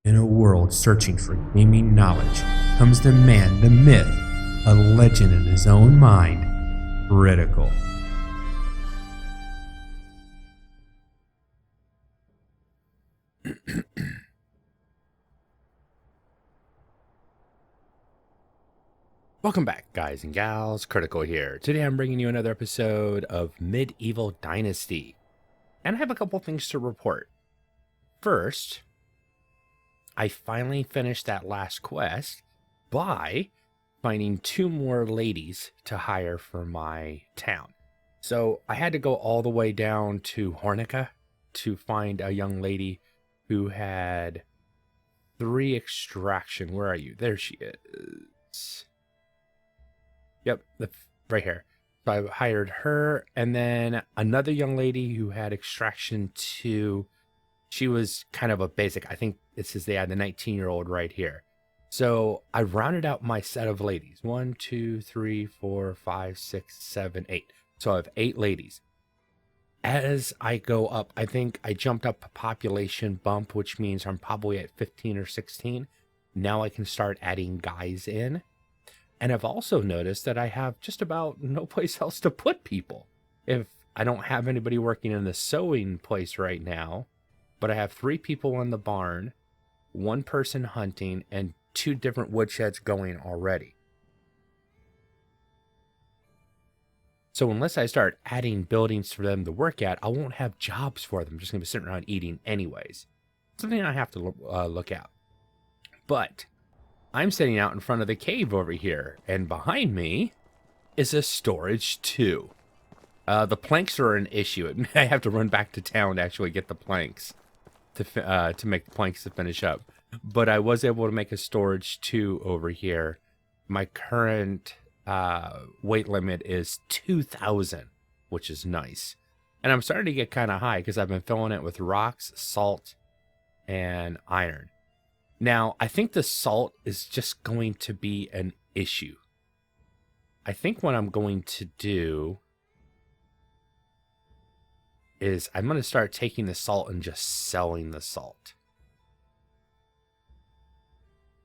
In a world searching for gaming knowledge comes the man, the myth, a legend in his own mind, Critical. Welcome back, guys and gals. Critical here. Today I'm bringing you another episode of Medieval Dynasty. And I have a couple things to report. First, I finally finished that last quest by finding 2 more ladies to hire for my town. So I had to go all the way down to Hornica to find a young lady who had 3 extraction. Where are you? There she is. Yep, right here. So I hired her, and then another young lady who had extraction 2. She was kind of a basic. I think it says they had the 19-year-old right here. So I rounded out my set of ladies. 1, 2, 3, 4, 5, 6, 7, 8. So I have 8 ladies. As I go up, I think I jumped up a population bump, which means I'm probably at 15 or 16. Now I can start adding guys in. And I've also noticed that I have just about no place else to put people. If I don't have anybody working in the sewing place right now, but I have 3 people in the barn, 1 person hunting, and 2 different woodsheds going already. So unless I start adding buildings for them to work at, I won't have jobs for them. I'm just going to be sitting around eating anyways. Something I have to look at. But I'm sitting out in front of the cave over here, and behind me is a storage 2. The planks are an issue. I have to run back to town to actually get the planks to make the planks to finish up. But I was able to make a storage 2 over here. My current weight limit is 2,000, which is nice. And I'm starting to get kind of high because I've been filling it with rocks, salt, and iron. Now, I think the salt is just going to be an issue. I think what I'm going to do is I'm going to start taking the salt and just selling the salt.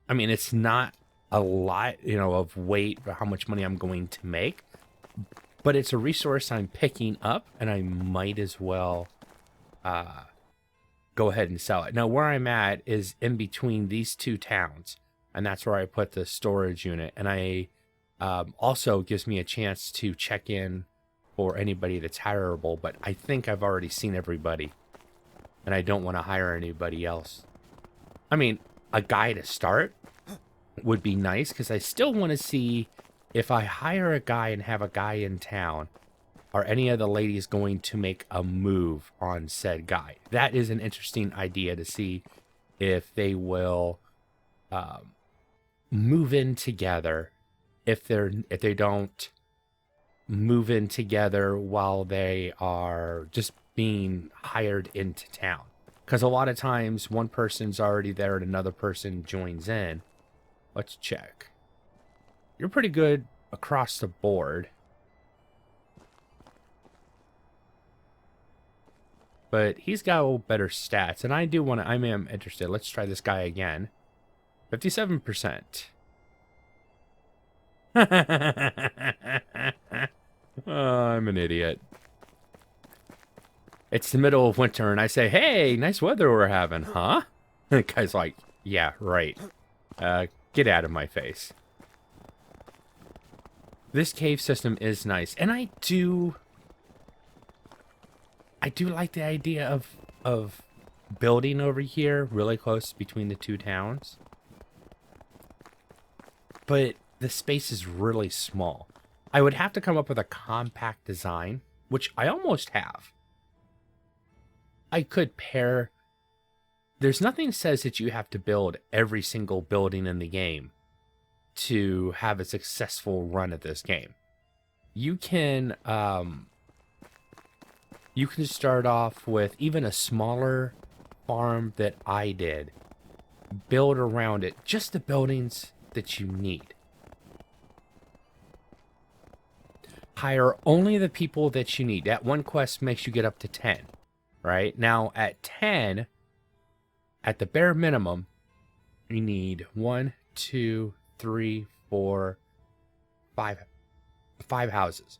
I mean, it's not a lot, of weight or how much money I'm going to make, but it's a resource I'm picking up, and I might as well go ahead and sell it. Now, where I'm at is in between these 2 towns, and that's where I put the storage unit. And I also gives me a chance to check in for anybody that's hireable, but I think I've already seen everybody, and I don't want to hire anybody else. I mean, a guy to start would be nice, because I still want to see if I hire a guy and have a guy in town, are any of the ladies going to make a move on said guy? That is an interesting idea to see if they will move in together. If they don't move in together while they are just being hired into town. Because a lot of times one person's already there and another person joins in. Let's check. You're pretty good across the board. But he's got a little better stats, and I am interested. Let's try this guy again. 57%. Oh, I'm an idiot. It's the middle of winter, and I say, hey, nice weather we're having, huh? And the guy's like, yeah, right. Get out of my face. This cave system is nice, and I do like the idea of building over here really close between the 2 towns. But the space is really small. I would have to come up with a compact design, which I almost have. I could pair. There's nothing that says that you have to build every single building in the game to have a successful run at this game. You can start off with even a smaller farm that I did. Build around it just the buildings that you need. Hire only the people that you need. That one quest makes you get up to 10, right? Now, at 10, at the bare minimum, You need 1, 2, 3, 4, 5 houses.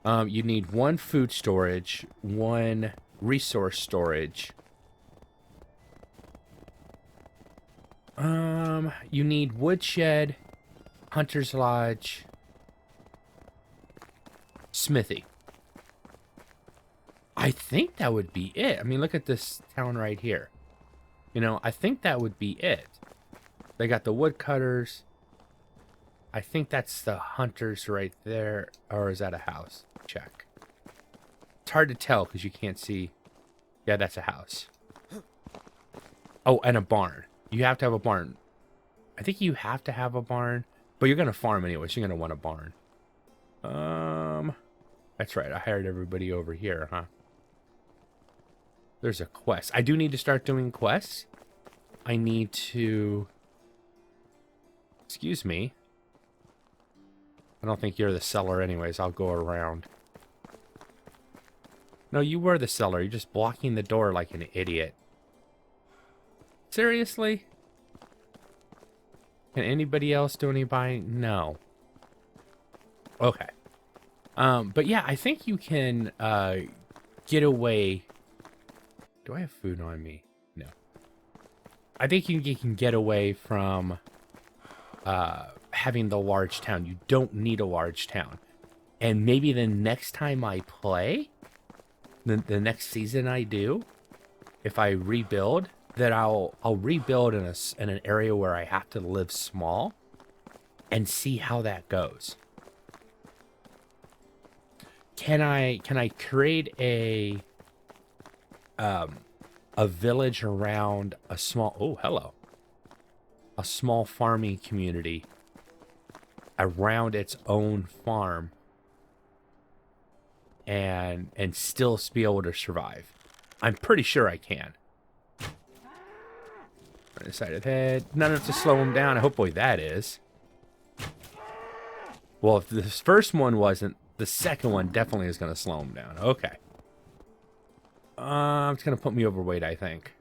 You need 1 food storage, 1 resource storage. You need woodshed, hunter's lodge, smithy. I think that would be it. I mean, look at this town right here. You know, I think that would be it. They got the woodcutters. I think that's the hunters right there. Or is that a house? Check. It's hard to tell because you can't see. Yeah, that's a house. Oh, and a barn. You have to have a barn. I think you have to have a barn, but you're going to farm anyway, so you're going to want a barn. That's right. I hired everybody over here, huh? There's a quest. I do need to start doing quests. I need to... Excuse me. I don't think you're the seller anyways. I'll go around. No, you were the seller. You're just blocking the door like an idiot. Seriously? Can anybody else do any buying? No. Okay. But yeah, I think you can get away. Do I have food on me? No. I think you can get away from having the large town. You don't need a large town. And maybe the next time I play, the next season I do, if I rebuild, that I'll rebuild in an area where I have to live small and see how that goes. Can I create a village around a small farming community around its own farm and still be able to survive? I'm pretty sure I can. Right side of the head. Not enough to slow him down. Hopefully that is. Well, if this first one wasn't, the second one definitely is going to slow him down. Okay. It's going to put me overweight, I think.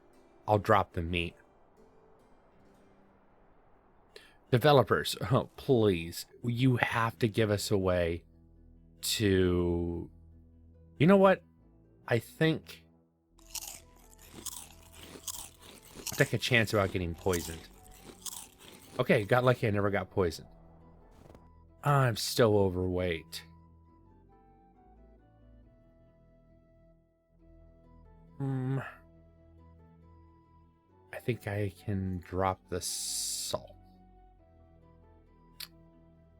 I'll drop the meat. Developers, oh, please. You have to give us a way to... You know what? I think... I'll take a chance about getting poisoned. Okay, got lucky I never got poisoned. I'm still overweight. I think I can drop the salt.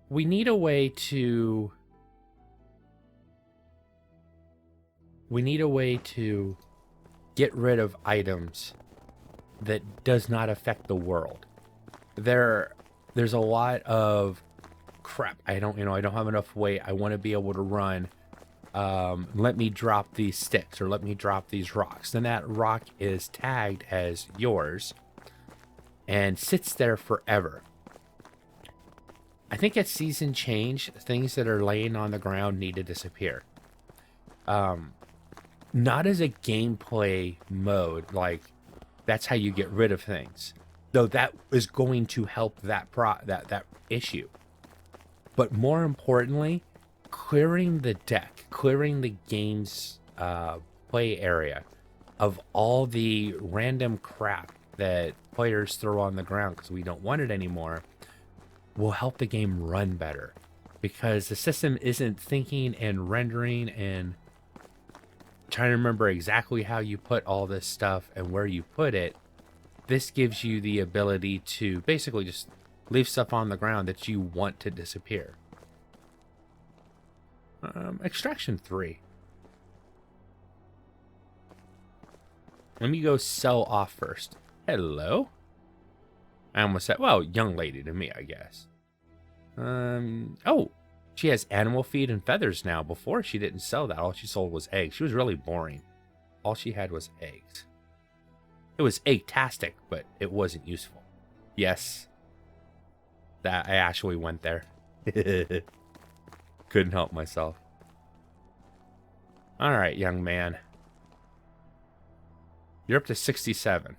We need a way to... get rid of items that does not affect the world. There's a lot of crap. I don't have enough weight. I want to be able to run. Let me drop these sticks or let me drop these rocks. Then that rock is tagged as yours and sits there forever. I think at season change, things that are laying on the ground need to disappear. Not as a gameplay mode, like that's how you get rid of things. Though that is going to help that issue. But more importantly, clearing the deck, clearing the game's play area of all the random crap that players throw on the ground because we don't want it anymore, will help the game run better. Because the system isn't thinking and rendering and trying to remember exactly how you put all this stuff and where you put it. This gives you the ability to basically just leave stuff on the ground that you want to disappear. Extraction 3. Let me go sell off first. Hello? I almost said, well, young lady to me, I guess. Oh, she has animal feed and feathers now. Before, she didn't sell that. All she sold was eggs. She was really boring. All she had was eggs. It was egg-tastic, but it wasn't useful. Yes. That I actually went there. Couldn't help myself. All right, young man. You're up to 67.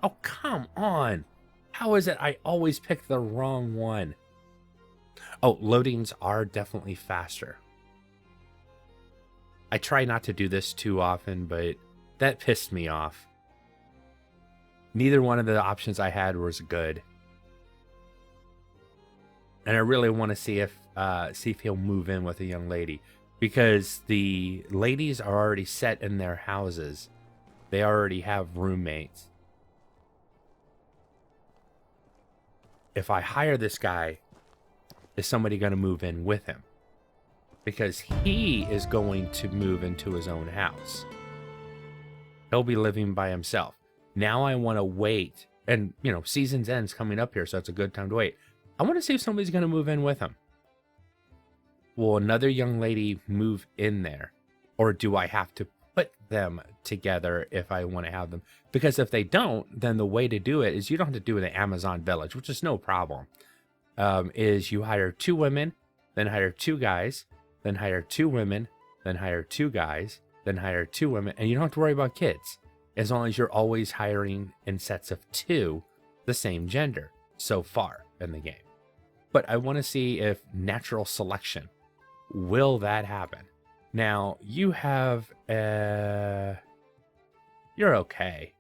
Oh, come on. How is it I always pick the wrong one? Oh, loadings are definitely faster. I try not to do this too often, but that pissed me off. Neither one of the options I had was good. And I really want to see if he'll move in with a young lady, because the ladies are already set in their houses. They already have roommates. If I hire this guy, is somebody going to move in with him? Because he is going to move into his own house. He'll be living by himself. Now I want to wait. And, you know, season's end's coming up here, so it's a good time to wait. I want to see if somebody's going to move in with him. Will another young lady move in there? Or do I have to put them together if I want to have them? Because if they don't, then the way to do it is, you don't have to do it in the Amazon village, which is no problem. Is you hire 2 women, then hire 2 guys, then hire 2 women, then hire 2 guys, then hire 2 women, and you don't have to worry about kids, as long as you're always hiring in sets of 2 the same gender so far in the game. But I want to see if natural selection, will that happen? Now, you have you're okay.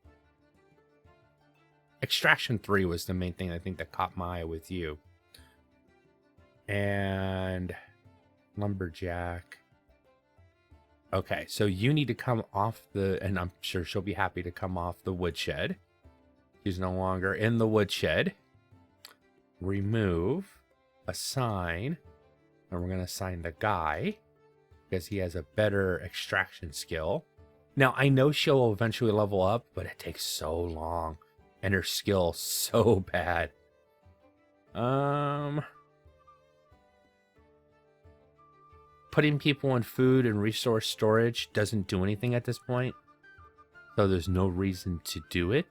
Extraction 3 was the main thing I think that caught my eye with you. And lumberjack. Okay, so you need to come off the, and I'm sure she'll be happy to come off the woodshed. She's no longer in the woodshed. Remove, assign, and we're going to assign the guy because he has a better extraction skill. Now, I know she'll eventually level up, but it takes so long, and her skill so bad. Putting people in food and resource storage doesn't do anything at this point, so there's no reason to do it.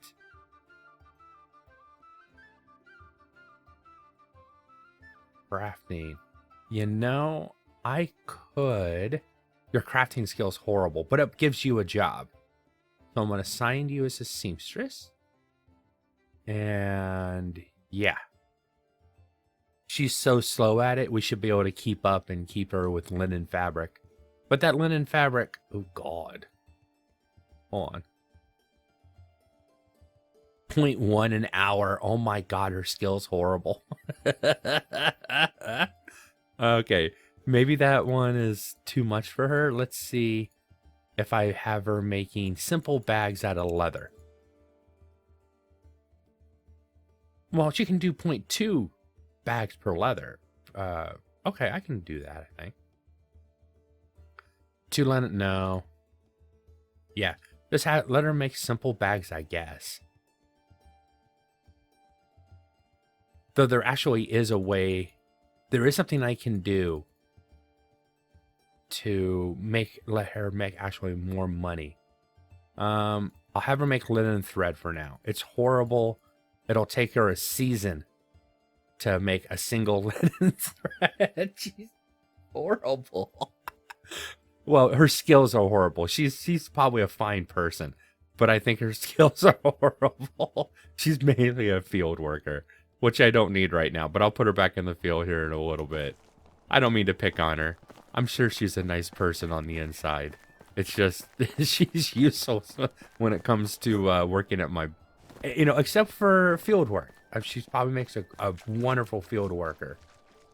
Crafting. You know, I could... Your crafting skill is horrible, but it gives you a job. So I'm going to assign you as a seamstress. And yeah. She's so slow at it, we should be able to keep up and keep her with linen fabric. But that linen fabric... Oh, God. Hold on. 0.1 an hour. Oh, my God, her skill's horrible. Okay. Maybe that one is too much for her. Let's see if I have her making simple bags out of leather. Well, she can do 0.2 bags per leather. Okay, I can do that, I think. 2 linen, no. Yeah, just let her make simple bags, I guess. Though there actually is a way, there is something I can do to let her make actually more money. I'll have her make linen thread for now. It's horrible. It'll take her a season to make a single linen thread. She's horrible. Well, her skills are horrible. She's probably a fine person, but I think her skills are horrible. She's mainly a field worker, which I don't need right now, but I'll put her back in the field here in a little bit. I don't mean to pick on her. I'm sure she's a nice person on the inside. It's just, she's useless when it comes to working at my, except for field work. She probably makes a wonderful field worker.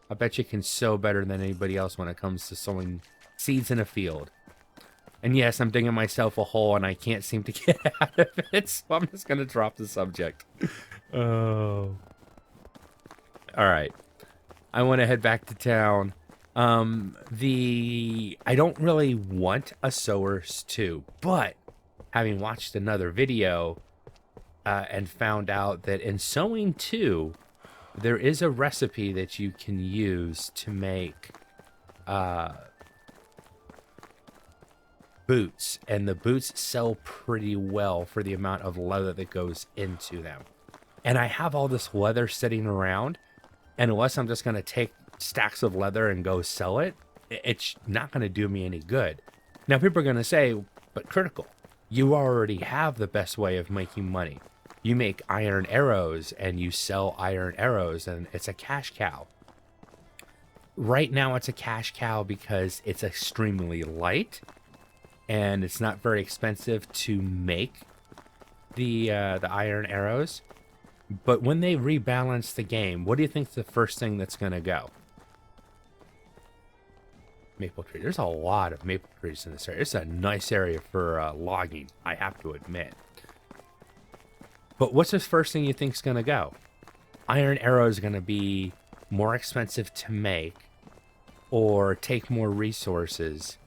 I bet you can sew better than anybody else when it comes to sowing seeds in a field. And yes, I'm digging myself a hole and I can't seem to get out of it, so I'm just going to drop the subject. Oh. All right. I want to head back to town. I don't really want a Sowers 2, but having watched another video and found out that in Sewing 2, there is a recipe that you can use to make boots, and the boots sell pretty well for the amount of leather that goes into them. And I have all this leather sitting around, and unless I'm just going to take stacks of leather and go sell it, it's not going to do me any good. Now, people are going to say, but Critical, you already have the best way of making money. You make iron arrows and you sell iron arrows, and it's a cash cow. Right now it's a cash cow because it's extremely light and it's not very expensive to make the iron arrows. But when they rebalance the game, what do you think is the first thing that's going to go? Maple tree. There's a lot of maple trees in this area. It's a nice area for logging, I have to admit. But what's the first thing you think is going to go? Iron arrows are going to be more expensive to make, or take more resources,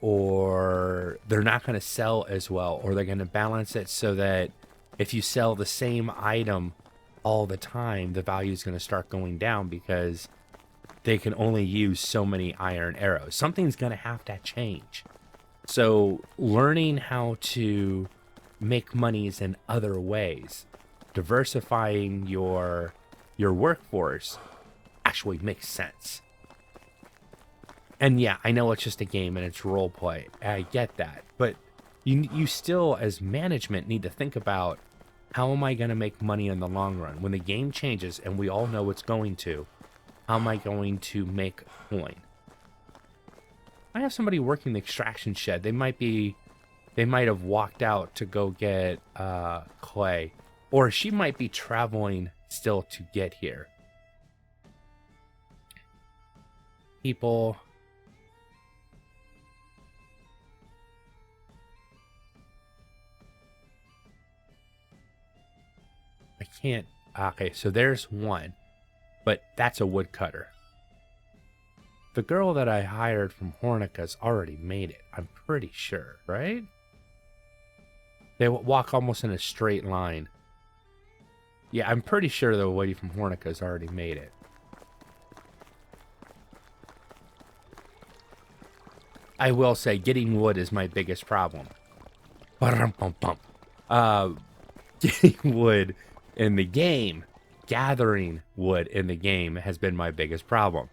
or they're not going to sell as well, or they're going to balance it so that if you sell the same item all the time, the value is going to start going down because they can only use so many iron arrows. Something's going to have to change. So learning how to make monies in other ways, diversifying your workforce actually makes sense. And yeah, I know it's just a game and it's role play. I get that. But you still, as management, need to think about, how am I going to make money in the long run? When the game changes, and we all know it's going to, how am I going to make coin? I have somebody working the extraction shed. They might have walked out to go get clay. Or she might be traveling still to get here. People... I can't... Okay, so there's one. But that's a woodcutter. The girl that I hired from Hornica's already made it. I'm pretty sure, right? They walk almost in a straight line. Yeah, I'm pretty sure the lady from Hornica's already made it. I will say, getting wood is my biggest problem. Getting wood in the game, gathering wood in the game has been my biggest problem.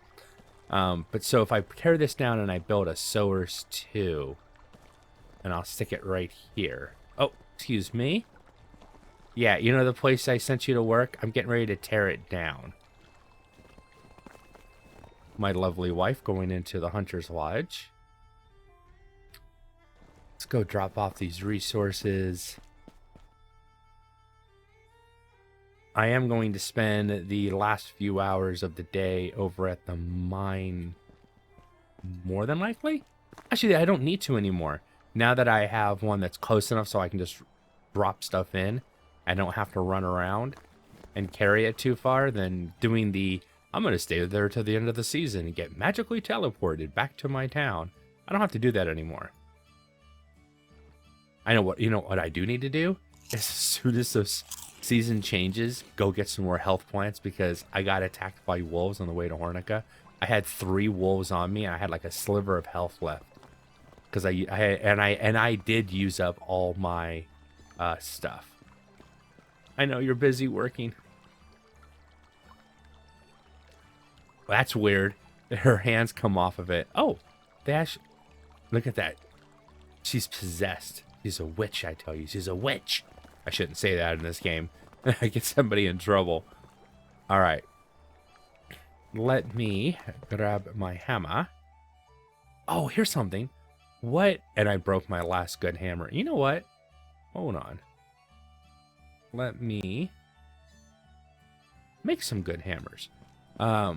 But so if I tear this down and I build a sowers 2, and I'll stick it right here. Oh, excuse me. Yeah, you know the place I sent you to work? I'm getting ready to tear it down. My lovely wife going into the Hunter's Lodge. Let's go drop off these resources. I am going to spend the last few hours of the day over at the mine, more than likely. Actually, I don't need to anymore. Now that I have one that's close enough so I can just drop stuff in, I don't have to run around and carry it too far, then doing the, I'm going to stay there till the end of the season and get magically teleported back to my town. I don't have to do that anymore. I know what, you know what I do need to do? Is as soon as this season changes, go get some more health plants, because I got attacked by wolves on the way to Hornica. I had 3 wolves on me and I had like a sliver of health left. Because I did use up all my stuff. I know you're busy working. That's weird. Her hands come off of it. Oh, Dash, look at that. She's possessed. She's a witch, I tell you. She's a witch. I shouldn't say that in this game. I get somebody in trouble. All right. Let me grab my hammer. Oh, here's something. What? And I broke my last good hammer. You know what? Hold on. Let me make some good hammers. I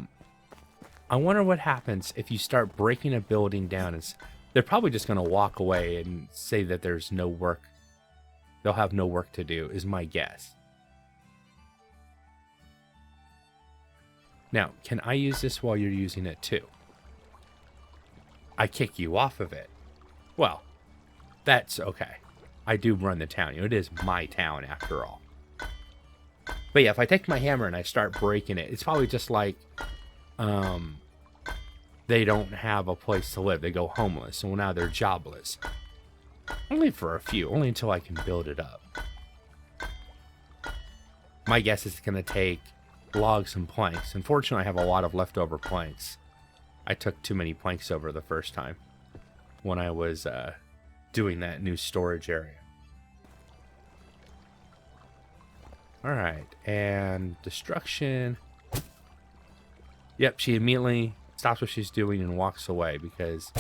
wonder what happens if you start breaking a building down. And they're probably just going to walk away and say that there's no work. They'll have no work to do, is my guess. Now, can I use this while you're using it too? I kick you off of it. Well, that's okay. I do run the town. You know, it is my town after all. But yeah, if I take my hammer and I start breaking it, it's probably just like they don't have a place to live. They go homeless, so now they're jobless. Only for a few, only until I can build it up. My guess is it's going to take logs and planks. Unfortunately, I have a lot of leftover planks. I took too many planks over the first time when I was doing that new storage area. All right, and destruction. Yep, she immediately stops what she's doing and walks away because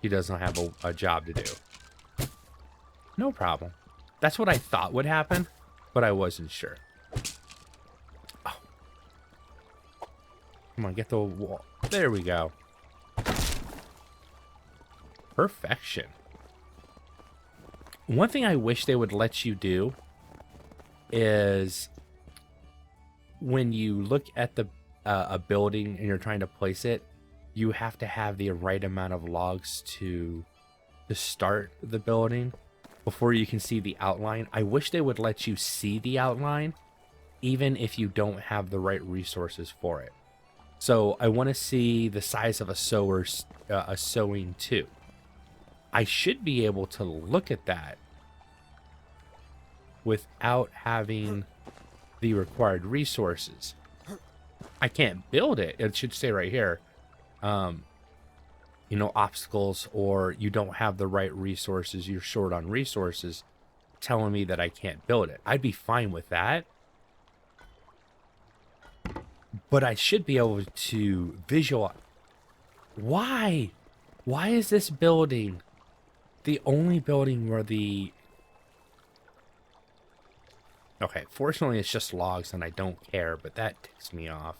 she doesn't have a job to do. No problem. That's what I thought would happen, but I wasn't sure. Oh. Come on, get the wall. There we go. Perfection. One thing I wish they would let you do is when you look at the a building and you're trying to place it, you have to have the right amount of logs to start the building before you can see the outline. I wish they would let you see the outline even if you don't have the right resources for it. So I want to see the size of a sewing too. I should be able to look at that without having the required resources. I can't build it. It should say right here, you know, obstacles, or you don't have the right resources, you're short on resources, telling me that I can't build it. I'd be fine with that. But I should be able to visualize. Why? Why is this building the only building where the... Okay, fortunately it's just logs and I don't care, but that ticks me off.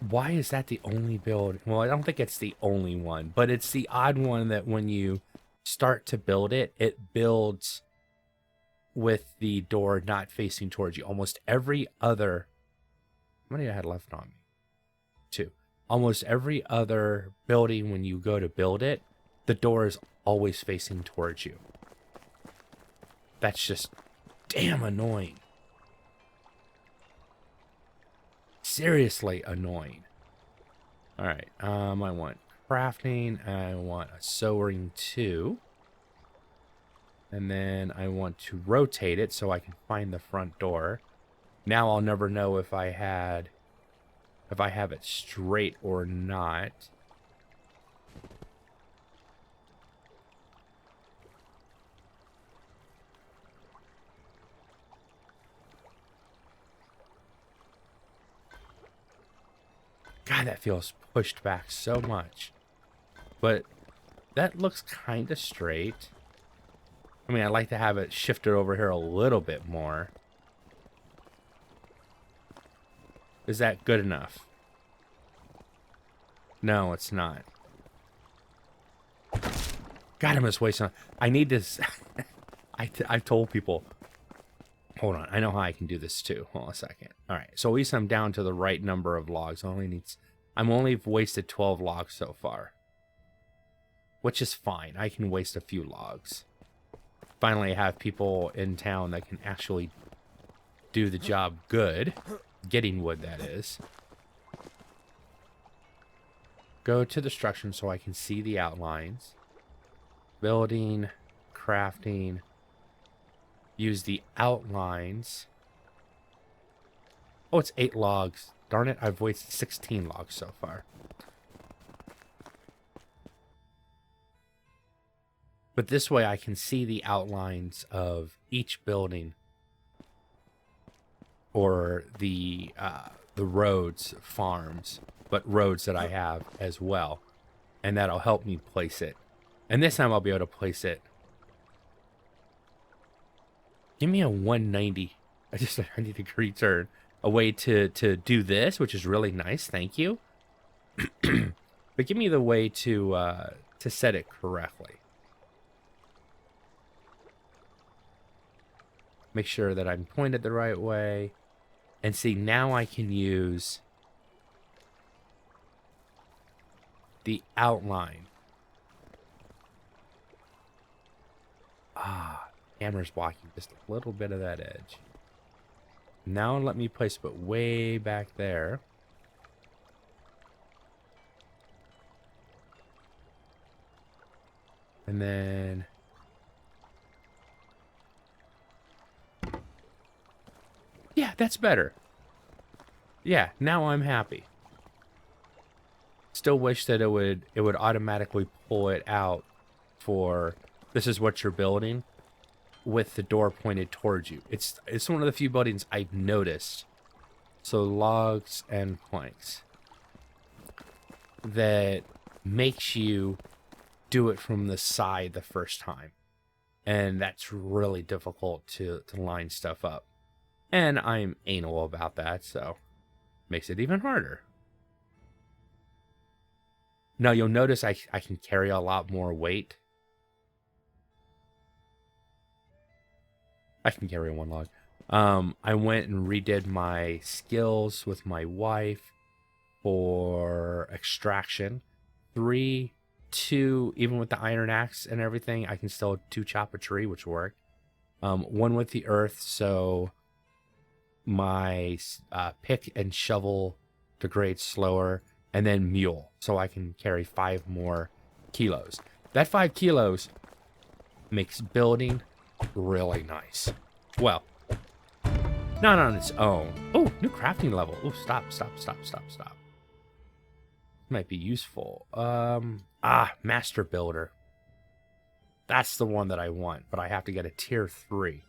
Why is that the only build? Well, I don't think it's the only one, but it's the odd one that when you start to build it, it builds with the door not facing towards you. Almost every other... How many I had left on me? 2. Almost every other building, when you go to build it, the door is always facing towards you. That's just damn annoying. Seriously annoying. All right, I want crafting. I want a sewing too. And then I want to rotate it so I can find the front door. Now I'll never know if I have it straight or not. God, that feels pushed back so much. But that looks kind of straight. I mean, I'd like to have it shifted over here a little bit more. Is that good enough? No, it's not. God, I'm just wasting. I need this. I've told people. Hold on, I know how I can do this too. Hold on a second. All right, so at least I'm down to the right number of logs. I'm only wasted 12 logs so far, which is fine. I can waste a few logs. Finally, I have people in town that can actually do the job good. Getting wood, that is. Go to destruction so I can see the outlines. Building, crafting. Use the outlines. Oh, it's 8 logs. Darn it, I've wasted 16 logs so far. But this way I can see the outlines of each building. Or the roads, farms, but roads that I have as well. And that'll help me place it. And this time I'll be able to place it. Give me a 190. I just 90-degree turn. A way to do this, which is really nice. Thank you. But give me the way to set it correctly. Make sure that I'm pointed the right way. And see, now I can use the outline. Ah, hammer's blocking just a little bit of that edge. Now let me place it way back there. And then... Yeah, that's better. Yeah, now I'm happy. Still wish that it would automatically pull it out for this is what you're building. with the door pointed towards you. It's one of the few buildings I've noticed. So logs and planks that makes you do it from the side the first time. And that's really difficult to line stuff up. And I'm anal about that, so makes it even harder. Now you'll notice I can carry a lot more weight. I can carry one log. I went and redid my skills with my wife for extraction. 3, 2, even with the iron axe and everything, I can still 2 chop a tree, which worked. 1 with the earth, so my pick and shovel degrades slower. And then mule, so I can carry 5 more kilos. That 5 kilos makes building really nice. Well, not on its own. Oh, new crafting level. Oh, stop. Might be useful. Master builder. That's the one that I want, but I have to get a tier 3.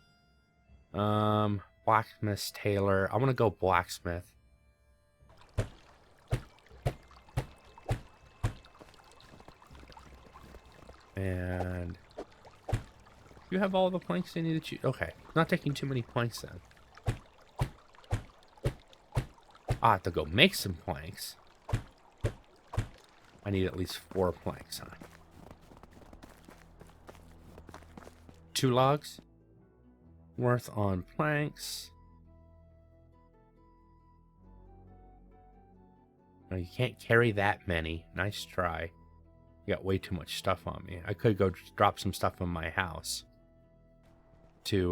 Blacksmith, tailor. I want to go blacksmith. And you have all the planks you need to choose. Okay, not taking too many planks then. I have to go make some planks. I need at least 4 planks, huh? 2 logs worth on planks. No, you can't carry that many. Nice try. You got way too much stuff on me. I could go drop some stuff in my house to, you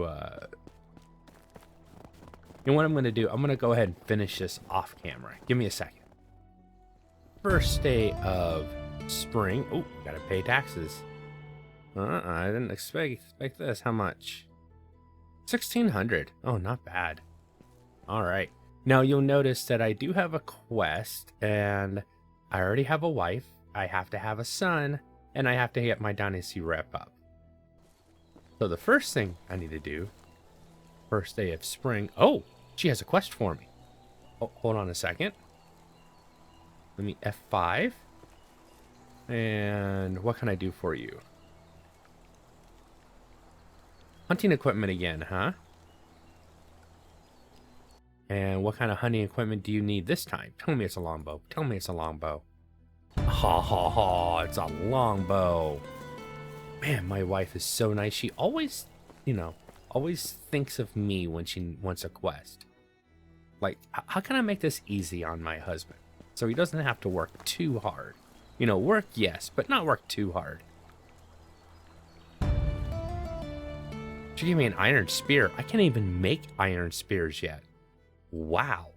know what I'm going to do? I'm going to go ahead and finish this off camera. Give me a second. First day of spring. Oh, gotta pay taxes. I didn't expect this. How much? 1,600. Oh, not bad. All right. Now you'll notice that I do have a quest, and I already have a wife. I have to have a son, and I have to get my Dynasty rep up. So the first thing I need to do, first day of spring. Oh, she has a quest for me. Oh, hold on a second. Let me F5. And what can I do for you? Hunting equipment again, huh? And what kind of hunting equipment do you need this time? Tell me it's a longbow. Tell me it's a longbow. Ha ha ha, it's a longbow. Man, my wife is so nice. She always, always thinks of me when she wants a quest. Like, how can I make this easy on my husband? So he doesn't have to work too hard. Work, yes, but not work too hard. She gave me an iron spear. I can't even make iron spears yet. Wow.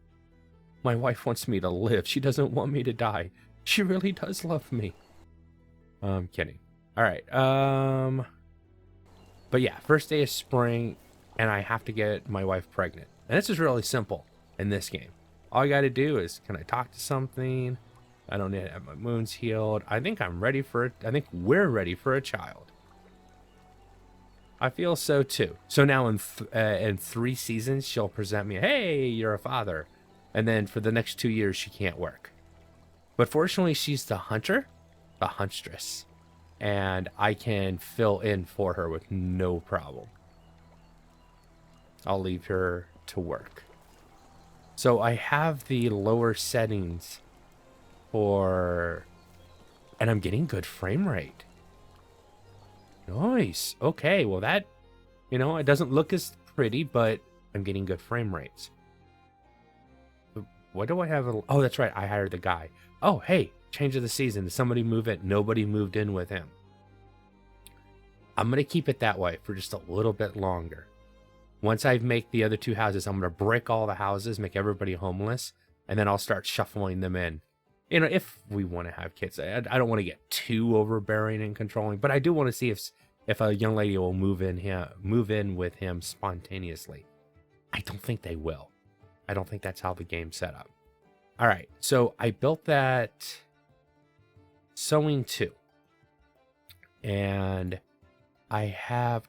My wife wants me to live. She doesn't want me to die. She really does love me. I'm kidding. All right. But yeah, first day of spring, and I have to get my wife pregnant. And this is really simple in this game. All I got to do is, can I talk to something? I don't need to have my wounds healed. I think I'm ready for it. I think we're ready for a child. I feel so too. So now in 3 seasons, she'll present me, hey, you're a father. And then for the next 2 years, she can't work. But fortunately, she's the hunter, the huntress. And I can fill in for her with no problem. I'll leave her to work. So I have the lower settings for, and I'm getting good frame rate. Nice. Okay, well that, it doesn't look as pretty, but I'm getting good frame rates. What do I have? Oh, that's right. I hired the guy. Oh, hey, change of the season. Did somebody move in? Nobody moved in with him. I'm going to keep it that way for just a little bit longer. Once I make the other 2 houses, I'm going to break all the houses, make everybody homeless, and then I'll start shuffling them in. If we want to have kids. I don't want to get too overbearing and controlling, but I do want to see if a young lady will move in with him spontaneously. I don't think they will. I don't think that's how the game's set up. All right, so I built that sewing 2. And I have,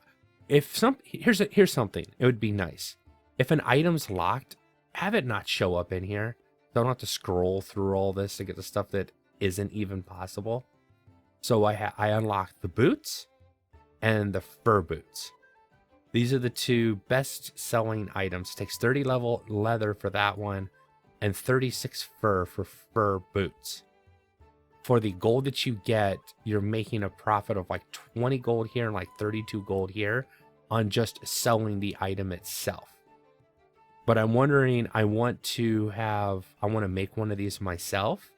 Here's something. It would be nice if an item's locked, have it not show up in here. So I don't have to scroll through all this to get the stuff that isn't even possible. So I unlocked the boots and the fur boots. These are the two best selling items. It takes 30 level leather for that one and 36 fur for fur boots. For the gold that you get, you're making a profit of like 20 gold here and like 32 gold here on just selling the item itself. But I'm wondering, I want to make one of these myself,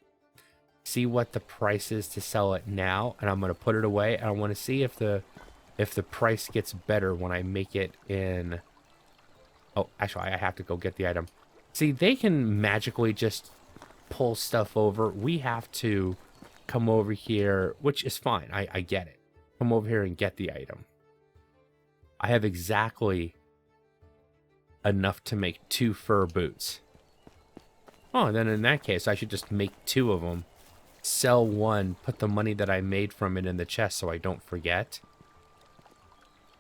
see what the price is to sell it now, and I'm going to put it away, and I want to see if the price gets better when I make it in... Oh, actually, I have to go get the item. See, they can magically just pull stuff over. We have to come over here, which is fine. I get it. Come over here and get the item. I have exactly enough to make 2 fur boots. Oh, then in that case, I should just make 2 of them, sell one, put the money that I made from it in the chest so I don't forget.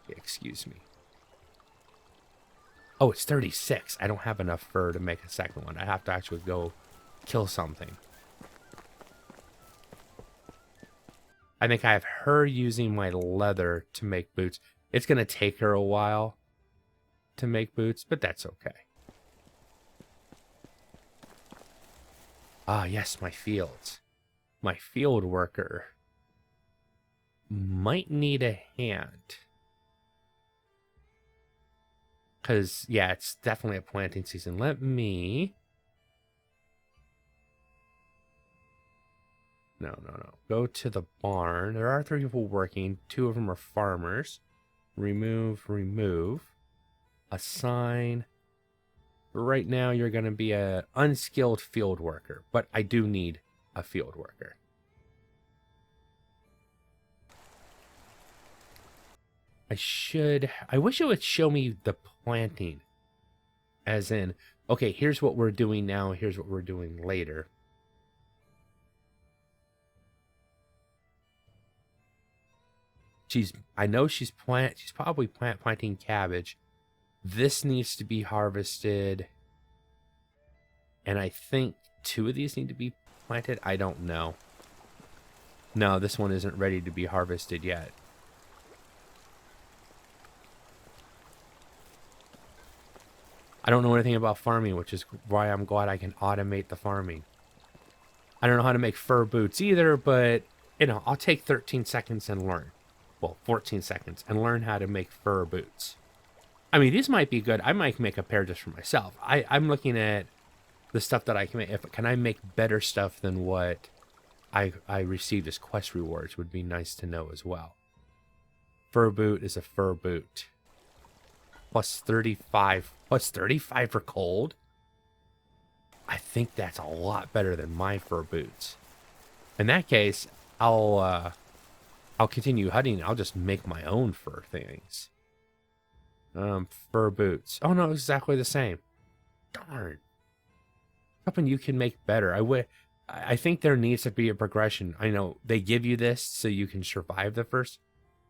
Excuse me. Oh, it's 36. I don't have enough fur to make a second one. I have to actually go kill something. I think I have her using my leather to make boots. It's going to take her a while to make boots, but that's okay. Ah, yes, my fields. My field worker might need a hand. Because, yeah, it's definitely a planting season. Let me... No. Go to the barn. There are 3 people working. 2 of them are farmers. Remove. Assign. Right now, you're going to be an unskilled field worker. But I do need a field worker. I wish it would show me the planting. As in, okay, here's what we're doing now. Here's what we're doing later. I know she's probably planting cabbage. This needs to be harvested. And I think 2 of these need to be planted. I don't know. No, this one isn't ready to be harvested yet. I don't know anything about farming, which is why I'm glad I can automate the farming. I don't know how to make fur boots either, but, you know, I'll take 13 seconds and learn. Well, 14 seconds and learn how to make fur boots. I mean, these might be good. I might make a pair just for myself. I'm looking at the stuff that I can make. Can I make better stuff than what I received as quest rewards would be nice to know as well. Fur boot is a fur boot. Plus 35. Plus 35 for cold? I think that's a lot better than my fur boots. In that case, I'll continue hunting. I'll just make my own fur things. Fur boots. Oh no, exactly the same. Darn. Something you can make better. I think there needs to be a progression. I know they give you this so you can survive the first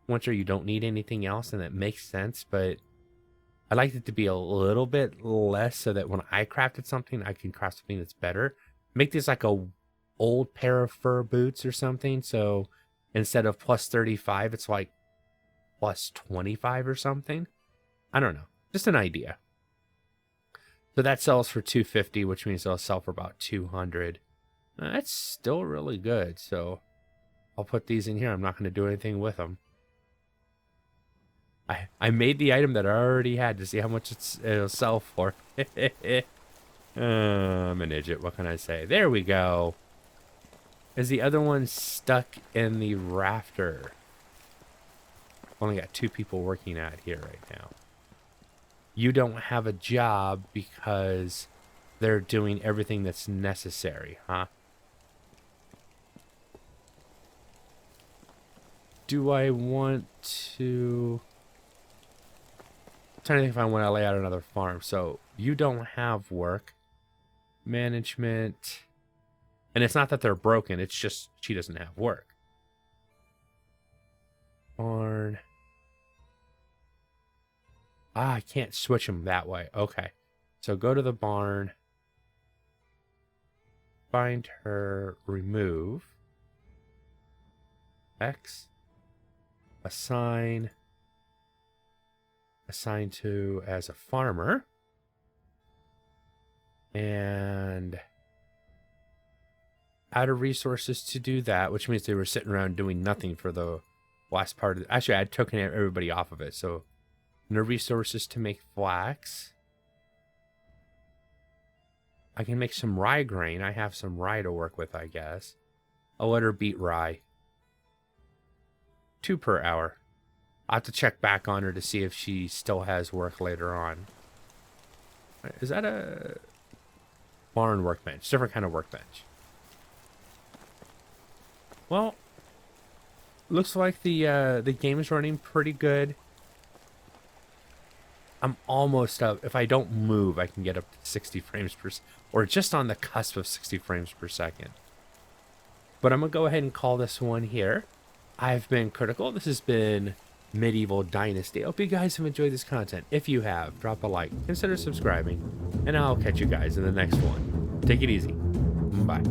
winter. You don't need anything else, and it makes sense, but I'd like it to be a little bit less so that when I crafted something, I can craft something that's better. Make this like a old pair of fur boots or something, so instead of plus 35, it's like plus 25 or something. I don't know. Just an idea. So that sells for 250, which means it'll sell for about 200. That's still really good, so I'll put these in here. I'm not going to do anything with them. I made the item that I already had to see how much it'll sell for. I'm an idiot. What can I say? There we go. Is the other one stuck in the rafter? Only got 2 people working at here right now. You don't have a job because they're doing everything that's necessary, huh? Do I want to... I'm trying to think if I want to lay out another farm. So you don't have work. Management. And it's not that they're broken. It's just she doesn't have work. Barn. Ah, I can't switch them that way. Okay. So go to the barn. Find her. Remove. X. Assign. Assign to as a farmer. And out of resources to do that, which means they were sitting around doing nothing for the last part of it. Actually, I had taken everybody off of it, so no resources to make flax. I can make some rye grain. I have some rye to work with, I guess. I'll let her beat rye. 2 per hour. I'll have to check back on her to see if she still has work later on. Is that a barn workbench? Different kind of workbench. Well, looks like the game's running pretty good. I'm almost up. If I don't move, I can get up to 60 frames per second, or just on the cusp of 60 frames per second. But I'm gonna go ahead and call this one here. I've been Critical. This has been Medieval Dynasty. I hope you guys have enjoyed this content. If you have, drop a like, consider subscribing, and I'll catch you guys in the next one. Take it easy. Bye.